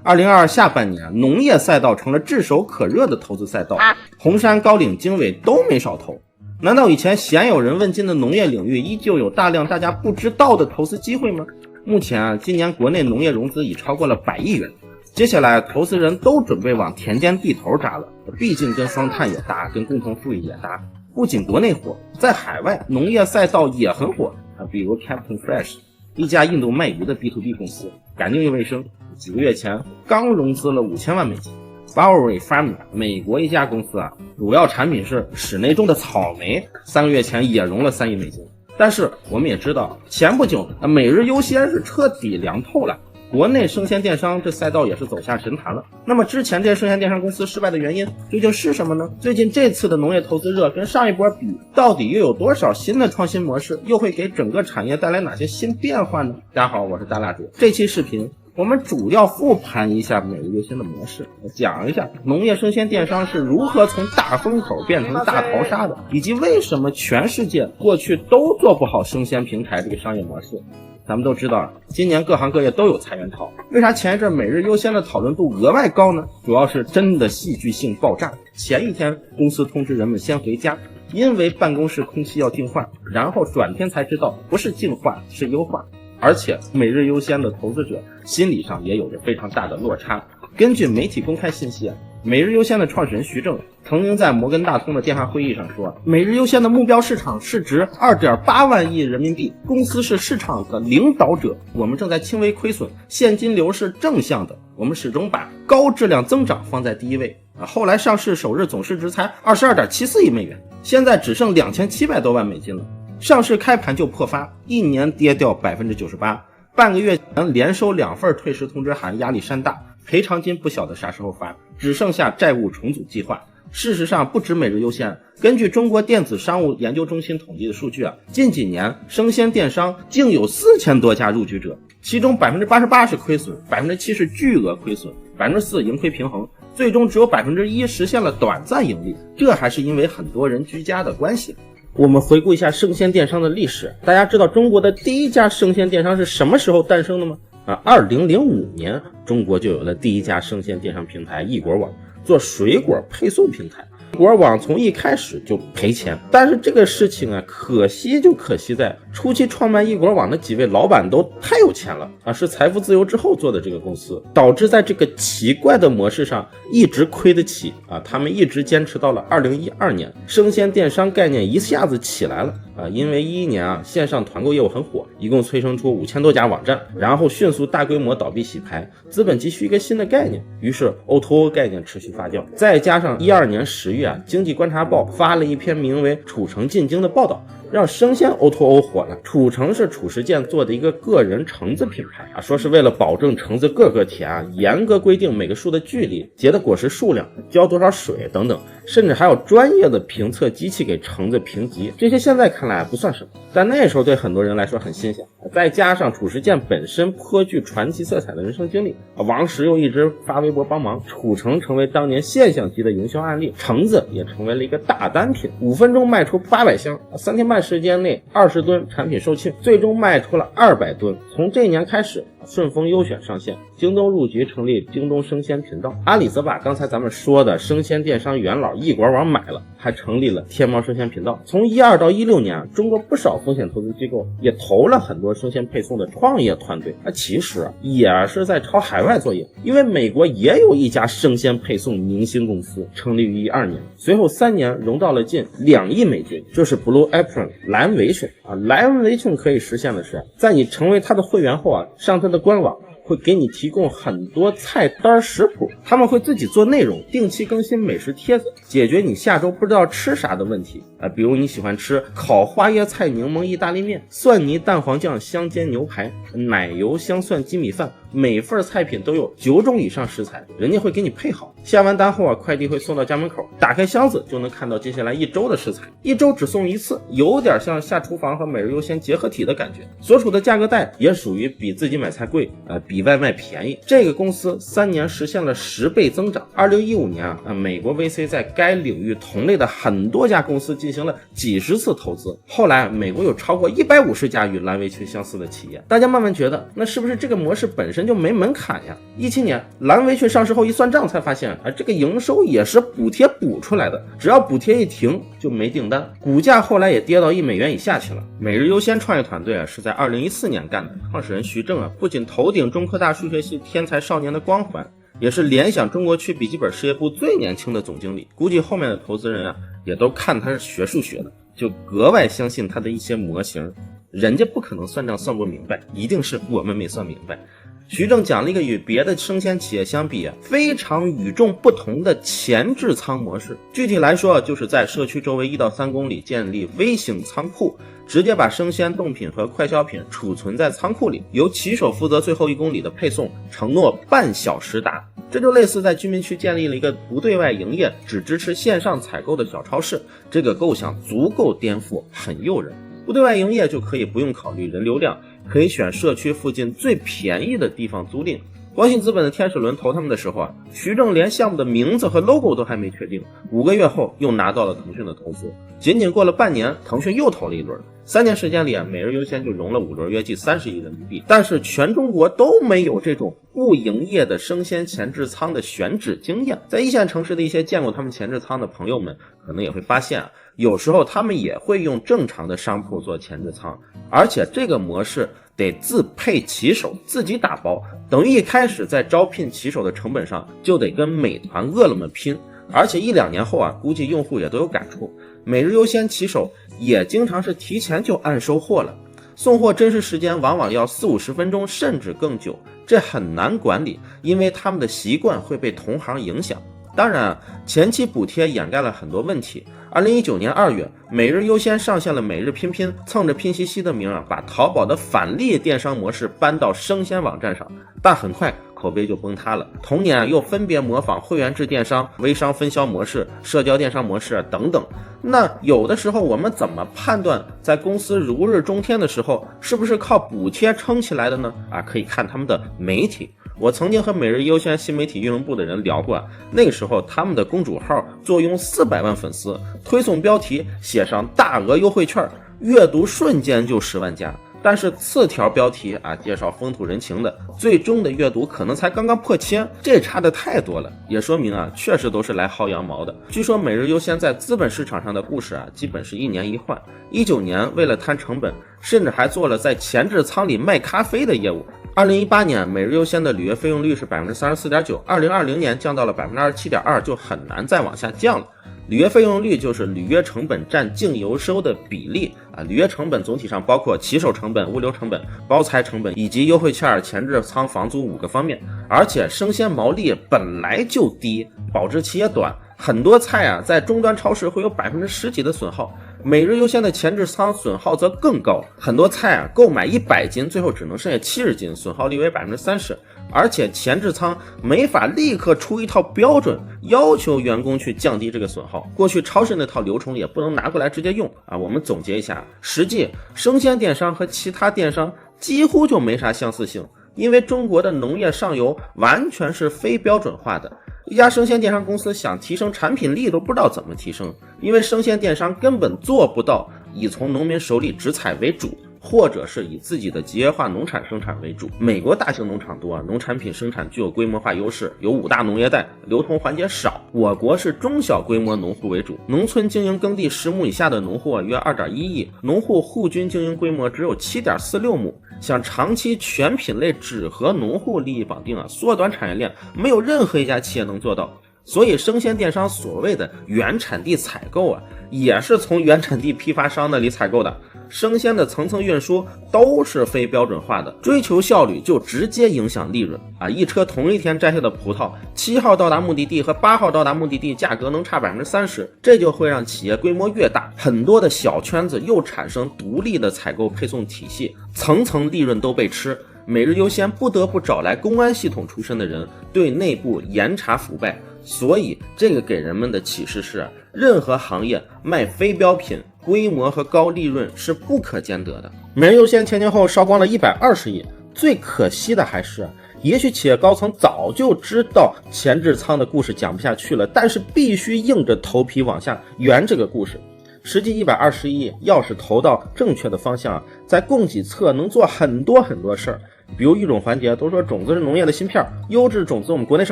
2022下半年，农业赛道成了炙手可热的投资赛道，红杉、高瓴、经纬都没少投。难道以前鲜有人问津的农业领域依旧有大量大家不知道的投资机会吗？目前今年国内农业融资已超过了100亿元，接下来投资人都准备往田间地头扎了，毕竟跟双碳也搭，跟共同富裕也搭。不仅国内火，在海外农业赛道也很火比如 Captain Fresh， 一家印度卖鱼的 B2B 公司，干净又卫生，几个月前刚融资了5000万美金。Bowery Farming， 美国一家公司主要产品是室内种的草莓，3个月前也融了3亿美金。但是我们也知道，前不久每日优先是彻底凉透了，国内生鲜电商这赛道也是走下神坛了。那么之前这些生鲜电商公司失败的原因究竟是什么呢？最近这次的农业投资热跟上一波比，到底又有多少新的创新模式，又会给整个产业带来哪些新变化呢？大家好，我是大蜡烛。这期视频我们主要复盘一下每日优先的模式，讲一下农业生鲜电商是如何从大风口变成大逃杀的，以及为什么全世界过去都做不好生鲜平台这个商业模式。咱们都知道，今年各行各业都有裁员潮，为啥前一阵每日优先的讨论度额外高呢？主要是真的戏剧性爆炸。前一天公司通知人们先回家，因为办公室空气要净化，然后转天才知道不是净化是优化。而且每日优先的投资者心理上也有着非常大的落差。根据媒体公开信息每日优先的创始人徐正曾经在摩根大通的电话会议上说，每日优先的目标市场市值 2.8 万亿人民币，公司是市场的领导者，我们正在轻微亏损，现金流是正向的，我们始终把高质量增长放在第一位。后来上市首日总市值才 22.74 亿美元，现在只剩2700多万美金了。上市开盘就破发，一年跌掉 98%， 半个月前连收2份退市通知函，压力山大，赔偿金不晓得啥时候发，只剩下债务重组计划。事实上不止每日优先，根据中国电子商务研究中心统计的数据近几年生鲜电商竟有4000多家入局者，其中 88% 是亏损， 7% 是巨额亏损， 4% 盈亏平衡，最终只有 1% 实现了短暂盈利，这还是因为很多人居家的关系。我们回顾一下生鲜电商的历史，大家知道中国的第一家生鲜电商是什么时候诞生的吗？2005年中国就有了第一家生鲜电商平台易果网，做水果配送平台。易果网从一开始就赔钱，但是这个事情可惜就可惜在初期创办易果网的几位老板都太有钱了是财富自由之后做的这个公司，导致在这个奇怪的模式上一直亏得起他们一直坚持到了2012年，生鲜电商概念一下子起来了因为11年线上团购业务很火，一共催生出5000多家网站，然后迅速大规模倒闭洗牌，资本急需一个新的概念，于是 O2O 概念持续发酵，再加上12年10月经济观察报发了一篇名为褚橙进京的报道，让生鲜 O2O 火了。褚橙是褚时健做的一个个人橙子品牌说是为了保证橙子个个甜严格规定每个树的距离、结的果实数量、浇多少水等等，甚至还有专业的评测机器给橙子评级，这些现在看来不算什么，但那时候对很多人来说很新鲜。再加上褚时健本身颇具传奇色彩的人生经历，王石又一直发微博帮忙，褚橙成为当年现象级的营销案例，橙子也成为了一个大单品，5分钟卖出800箱，3天半时间内20吨产品售罄，最终卖出了200吨。从这一年开始，顺丰优选上线，京东入局成立京东生鲜频道，阿里则把刚才咱们说的生鲜电商元老易果网买了，还成立了天猫生鲜频道。从12到16年中国不少风险投资机构也投了很多生鲜配送的创业团队其实也是在朝海外作业，因为美国也有一家生鲜配送明星公司成立于12年，随后3年融到了近2亿美金，就是 Blue Apron 莱恩维逊莱恩维逊可以实现的是，在你成为他的会员后上他的官网会给你提供很多菜单食谱，他们会自己做内容，定期更新美食帖子，解决你下周不知道吃啥的问题比如你喜欢吃烤花椰菜柠檬意大利面、蒜泥蛋黄酱香煎牛排、奶油香蒜鸡米饭，每份菜品都有9种以上食材，人家会给你配好，下完单后快递会送到家门口，打开箱子就能看到接下来1周的食材，1周只送1次，有点像下厨房和每日优先结合体的感觉，所处的价格带也属于比自己买菜贵比外卖便宜。这个公司3年实现了10倍增长。2015年美国 VC 在该领域同类的很多家公司进行了几十次投资，后来美国有超过150家与蓝围裙相似的企业。大家慢慢觉得，那是不是这个模式本身人就没门槛呀。17年蓝维讯上市后一算账才发现这个营收也是补贴补出来的，只要补贴一停就没订单，股价后来也跌到$1以下去了。每日优先创业团队是在2014年干的，创始人徐正不仅头顶中科大数学系天才少年的光环，也是联想中国区笔记本事业部最年轻的总经理。估计后面的投资人也都看他是学数学的，就格外相信他的一些模型，人家不可能算账算不明白，一定是我们没算明白。徐正讲了一个与别的生鲜企业相比非常与众不同的前置仓模式，具体来说就是在社区周围1到3公里建立微型仓库，直接把生鲜冻品和快消品储存在仓库里，由骑手负责最后1公里的配送，承诺半小时达。这就类似在居民区建立了一个不对外营业只支持线上采购的小超市，这个构想足够颠覆，很诱人。不对外营业就可以不用考虑人流量，可以选社区附近最便宜的地方租赁。光信资本的天使轮投他们的时候徐正连项目的名字和 logo 都还没确定，5个月后又拿到了腾讯的投资。仅仅过了半年，腾讯又投了一轮，3年时间里每日优先就融了5轮，约计30亿人民币。但是全中国都没有这种不营业的生鲜前置仓的选址经验。在一线城市的一些见过他们前置仓的朋友们可能也会发现有时候他们也会用正常的商铺做前置仓，而且这个模式得自配骑手，自己打包，等于一开始在招聘骑手的成本上就得跟美团饿了么拼。而且1-2年后估计用户也都有感触，每日优先骑手也经常是提前就按收货了，送货真实时间往往要40-50分钟甚至更久，这很难管理，因为他们的习惯会被同行影响。当然前期补贴掩盖了很多问题。2019年2月，每日优先上线了每日拼拼，蹭着拼夕夕的名把淘宝的返利电商模式搬到生鲜网站上，但很快口碑就崩塌了。同年又分别模仿会员制电商、微商分销模式、社交电商模式等等。那有的时候我们怎么判断在公司如日中天的时候是不是靠补贴撑起来的呢？可以看他们的媒体。我曾经和每日优先新媒体运营部的人聊过，那个时候他们的公主号坐拥400万粉丝，推送标题写上大额优惠券，阅读瞬间就10万加。但是次条标题介绍风土人情的，最终的阅读可能才刚刚破1000，这差的太多了，也说明确实都是来薅羊毛的。据说每日优先在资本市场上的故事基本是1年一换。19年为了摊成本，甚至还做了在前置仓里卖咖啡的业务。2018年每日优先的履约费用率是 34.9%， 2020年降到了 27.2%， 就很难再往下降了。履约费用率就是履约成本占净营收的比例履约成本总体上包括骑手成本、物流成本、包材成本以及优惠券、前置仓、房租5个方面。而且生鲜毛利本来就低，保质期也短，很多菜在终端超市会有10%几的损耗，每日优先的前置仓损耗则更高，很多菜购买100斤最后只能剩下70斤，损耗率为30%。而且前置仓没法立刻出一套标准要求员工去降低这个损耗，过去超市那套流程也不能拿过来直接用我们总结一下，实际生鲜电商和其他电商几乎就没啥相似性，因为中国的农业上游完全是非标准化的。一家生鲜电商公司想提升产品力都不知道怎么提升，因为生鲜电商根本做不到以从农民手里直采为主，或者是以自己的集约化农产生产为主。美国大型农场多农产品生产具有规模化优势，有5大农业带，流通环节少。我国是中小规模农户为主，农村经营耕地10亩以下的农户约 2.1 亿，农户户均经营规模只有 7.46 亩。想长期全品类只和农户利益绑定缩短产业链，没有任何一家企业能做到。所以生鲜电商所谓的原产地采购也是从原产地批发商那里采购的。生鲜的层层运输都是非标准化的，追求效率就直接影响利润一车同一天摘下的葡萄，7号到达目的地和8号到达目的地价格能差 30%， 这就会让企业规模越大，很多的小圈子又产生独立的采购配送体系，层层利润都被吃。每日优先不得不找来公安系统出身的人对内部严查腐败，所以这个给人们的启示是任何行业卖非标品规模和高利润是不可兼得的。每日优先前后烧光了120亿，最可惜的还是也许企业高层早就知道前置仓的故事讲不下去了，但是必须硬着头皮往下圆这个故事。实际120亿要是投到正确的方向在供给侧能做很多很多事儿，比如育种环节，都说种子是农业的芯片，优质种子我们国内是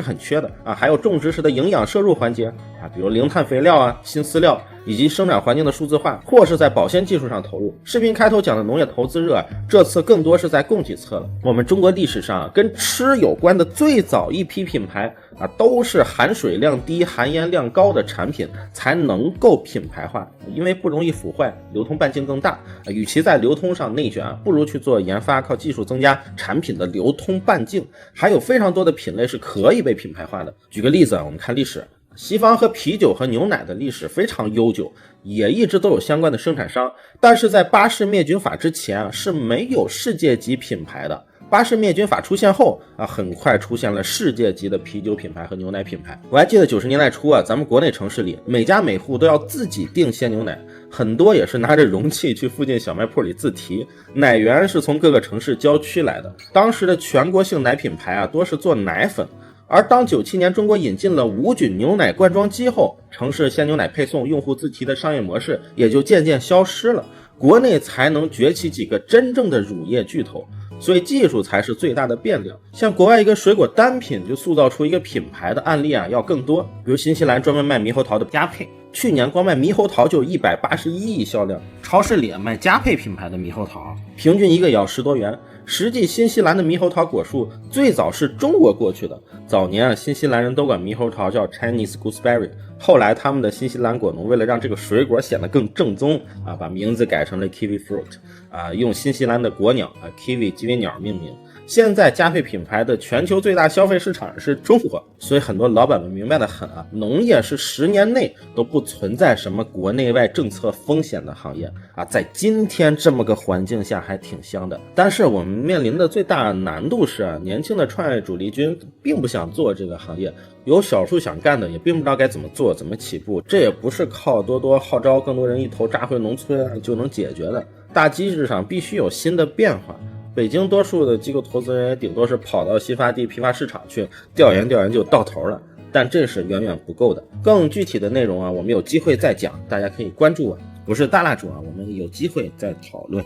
很缺的啊。还有种植时的营养摄入环节啊，比如零碳肥料啊、新饲料，以及生产环境的数字化，或是在保鲜技术上投入。视频开头讲的农业投资热，这次更多是在供给侧了。我们中国历史上跟吃有关的最早一批品牌啊，都是含水量低、含盐量高的产品才能够品牌化，因为不容易腐坏，流通半径更大。与其在流通上内卷，不如去做研发，靠技术增加产品的流通半径。还有非常多的品类是可以被品牌化的。举个例子我们看历史，西方和啤酒和牛奶的历史非常悠久，也一直都有相关的生产商，但是在巴氏灭菌法之前是没有世界级品牌的。巴氏灭菌法出现后很快出现了世界级的啤酒品牌和牛奶品牌。我还记得90年代初咱们国内城市里每家每户都要自己订鲜牛奶，很多也是拿着容器去附近小卖铺里自提，奶源是从各个城市郊区来的。当时的全国性奶品牌多是做奶粉，而当97年中国引进了无菌牛奶灌装机后，城市鲜牛奶配送、用户自提的商业模式也就渐渐消失了，国内才能崛起几个真正的乳业巨头。所以技术才是最大的变量。像国外一个水果单品就塑造出一个品牌的案例要更多，比如新西兰专门卖猕猴桃的佳沛，去年光卖猕猴桃就181亿销量，超市里卖佳沛品牌的猕猴桃，平均一个也要10多元。实际新西兰的猕猴桃果树最早是中国过去的，早年新西兰人都管猕猴桃叫 Chinese gooseberry， 后来他们的新西兰果农为了让这个水果显得更正宗把名字改成了 kiwi fruit，用新西兰的国鸟kiwi 鸡尾鸟命名。现在佳沛品牌的全球最大消费市场是中国，所以很多老板们明白的很农业是10年内都不存在什么国内外政策风险的行业在今天这么个环境下还挺香的。但是我们面临的最大难度是年轻的创业主力军并不想做这个行业，有少数想干的也并不知道该怎么做怎么起步，这也不是靠多多号召更多人一头扎回农村就能解决的，大机制上必须有新的变化。北京多数的机构投资人也顶多是跑到新发地批发市场去调研就到头了，但这是远远不够的。更具体的内容我们有机会再讲，大家可以关注我是大蜡烛我们有机会再讨论。